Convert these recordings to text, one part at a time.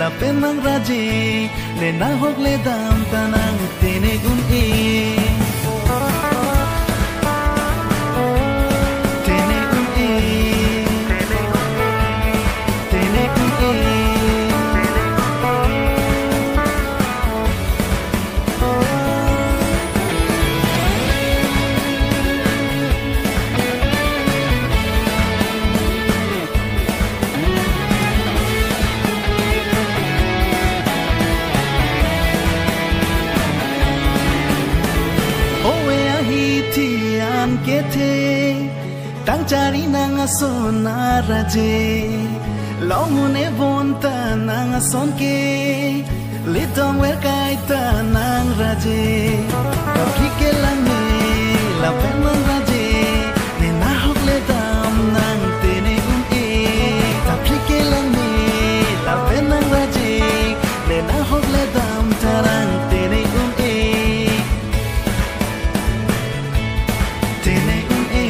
la penang raje le na hok le dam tanang tene gun e tene gun e tene gun e tang cari nang ason araje lomune bonta nang ason ke litong wer kai ta nang raje tapi ke langi la penang raje ne na hok le dam nang tene un e tapi ke langi la penang raje ne na hok le dam tarang tene un e tene un e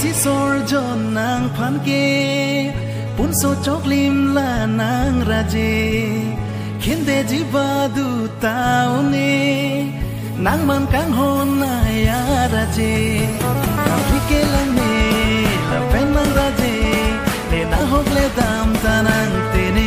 si sor jon nang phan ke pun so chok lim la nang raje khende ji ba du tao ne nang man kang hon na ya raje tapi ke lang ne la pen man raje le na hok le dam tanang tene